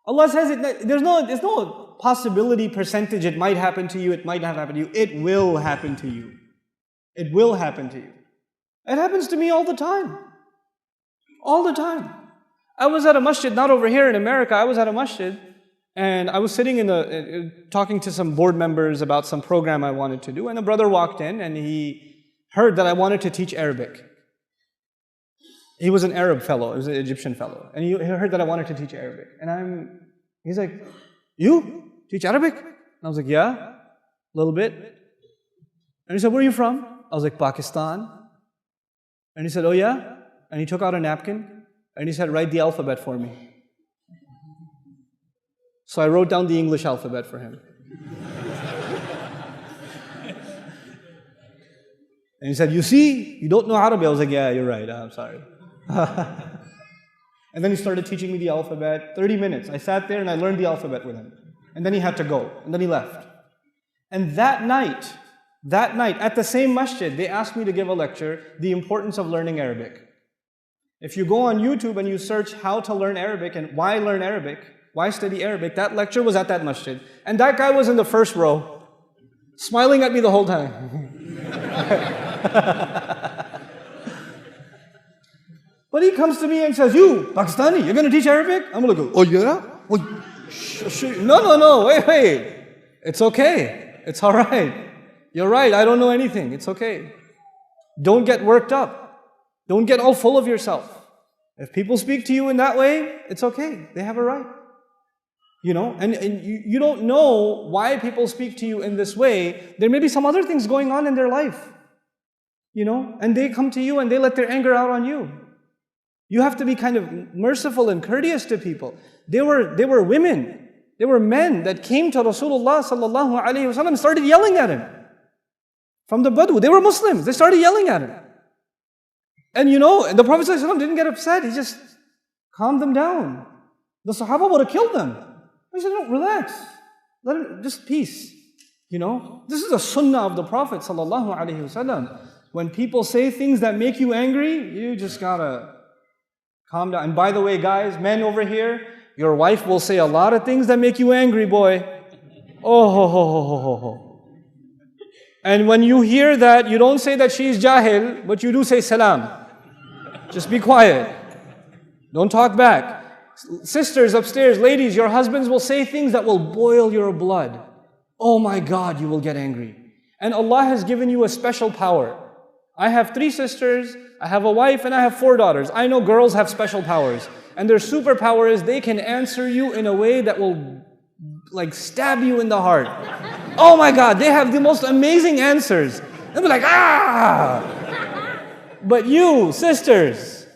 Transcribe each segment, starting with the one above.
Allah says there's no possibility percentage it might happen to you, it might not happen to you. It will happen to you. It will happen to you. It happens to me all the time. All the time. I was at a masjid, not over here in America, I was at a masjid and I was sitting talking to some board members about some program I wanted to do, and a brother walked in and he heard that I wanted to teach Arabic. He was an Arab fellow, he was an Egyptian fellow, and he heard that I wanted to teach Arabic. And he's like, "You teach Arabic?" And I was like, "Yeah, a little bit." And he said, "Where are you from?" I was like, "Pakistan." And he said, "Oh yeah?" And he took out a napkin and he said, "Write the alphabet for me." So I wrote down the English alphabet for him. And he said, "You see, you don't know Arabic." I was like, "Yeah, you're right, I'm sorry." And then he started teaching me the alphabet, 30 minutes. I sat there and I learned the alphabet with him. And then he had to go, and then he left. And that night, at the same masjid, they asked me to give a lecture, The Importance of Learning Arabic. If you go on YouTube and you search how to learn Arabic and why learn Arabic, why study Arabic, that lecture was at that masjid. And that guy was in the first row, smiling at me the whole time. But he comes to me and says, "You, Pakistani, you're going to teach Arabic?" I'm going to go, "Oh yeah? No, wait. It's okay. It's all right. You're right, I don't know anything. It's okay. Don't get worked up. Don't get all full of yourself. If people speak to you in that way, it's okay. They have a right. You know, and you don't know why people speak to you in this way. There may be some other things going on in their life. You know, and they come to you and they let their anger out on you. You have to be kind of merciful and courteous to people. They were women, they were men that came to Rasulullah sallallahu alaihi wasallam and started yelling at him. From the Badu, they were Muslims, they started yelling at him. And you know, the Prophet sallallahu alaihi wasallam didn't get upset, he just calmed them down. The Sahaba would have killed them. He said, "No, relax, let him, just peace." You know, this is a sunnah of the Prophet sallallahu alaihi wasallam. When people say things that make you angry, you just gotta calm down. And by the way, guys, men over here, your wife will say a lot of things that make you angry, boy. Oh, ho, ho, ho, ho, ho, ho. And when you hear that, you don't say that she's jahil, but you do say salam. Just be quiet. Don't talk back. Sisters upstairs, ladies, your husbands will say things that will boil your blood. Oh my God, you will get angry. And Allah has given you a special power. I have 3 sisters, I have a wife, and I have 4 daughters. I know girls have special powers. And their superpower is they can answer you in a way that will like stab you in the heart. Oh my God, they have the most amazing answers. They'll be like, "Ah!" But you, sisters,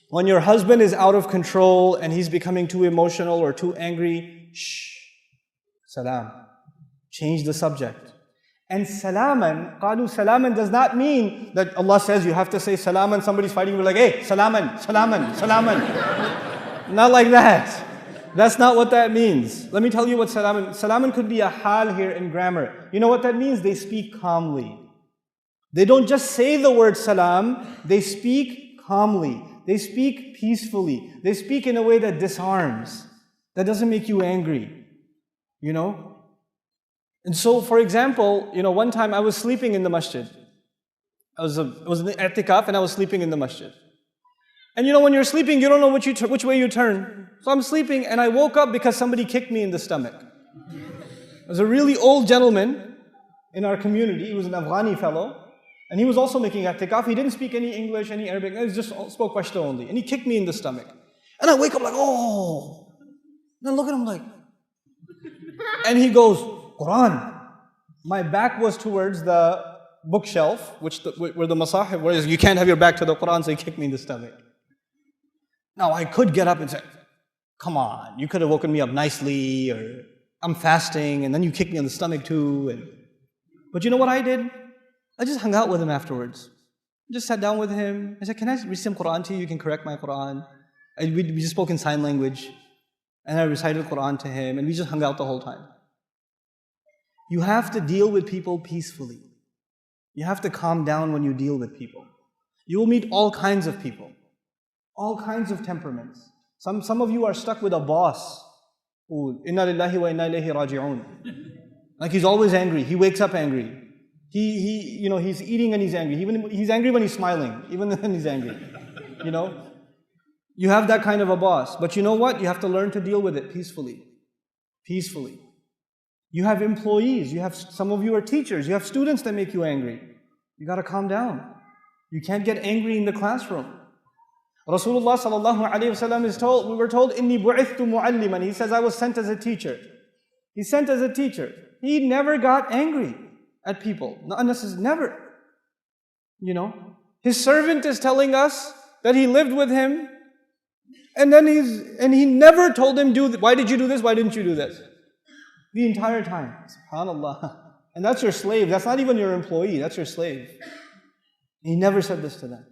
when your husband is out of control and he's becoming too emotional or too angry, shh, salam. Change the subject. And salaman, qalu salaman does not mean that Allah says you have to say salaman, somebody's fighting, you're like, "Hey, salaman, salaman, salaman." Not like that. That's not what that means. Let me tell you what salaman could be a hal here in grammar. You know what that means? They speak calmly. They don't just say the word salam, they speak calmly. They speak peacefully. They speak in a way that disarms, that doesn't make you angry. You know? And so, for example, you know, one time I was sleeping in the masjid. I was in the i'tikaf and I was sleeping in the masjid. And you know, when you're sleeping, you don't know which way you turn. So I'm sleeping and I woke up because somebody kicked me in the stomach. There was a really old gentleman in our community. He was an Afghani fellow. And he was also making i'tikaf. He didn't speak any English, any Arabic. He just spoke Pashto only. And he kicked me in the stomach. And I wake up like, "Oh." And I look at him like, and he goes, "Quran." My back was towards the bookshelf, where the masahif, whereas you can't have your back to the Quran, so he kicked me in the stomach. Now I could get up and say, "Come on, you could have woken me up nicely," or "I'm fasting," and then you kicked me in the stomach too. But you know what I did? I just hung out with him afterwards. I just sat down with him. I said, "Can I read some Quran to you? You can correct my Quran." And we just spoke in sign language. And I recited Quran to him, and we just hung out the whole time. You have to deal with people peacefully. You have to calm down when you deal with people. You will meet all kinds of people, all kinds of temperaments. Some of you are stuck with a boss Inna lillahi wa inna ilayhi raji'un. Like he's always angry. He wakes up angry. He's eating and he's angry. He's angry when he's smiling, even when he's angry. You have that kind of a boss. But you know what? You have to learn to deal with it peacefully. Peacefully. You have employees. Some of you are teachers. You have students that make you angry. You got to calm down. You can't get angry in the classroom. Rasulullah sallallahu alayhi wasallam we were told, Inni bu'ithtu mu'alliman. He says, I was sent as a teacher. He's sent as a teacher. He never got angry at people. Never. His servant is telling us that he lived with him, and he never told him, why did you do this? Why didn't you do this? The entire time. SubhanAllah. And that's your slave. That's not even your employee. That's your slave. He never said this to them.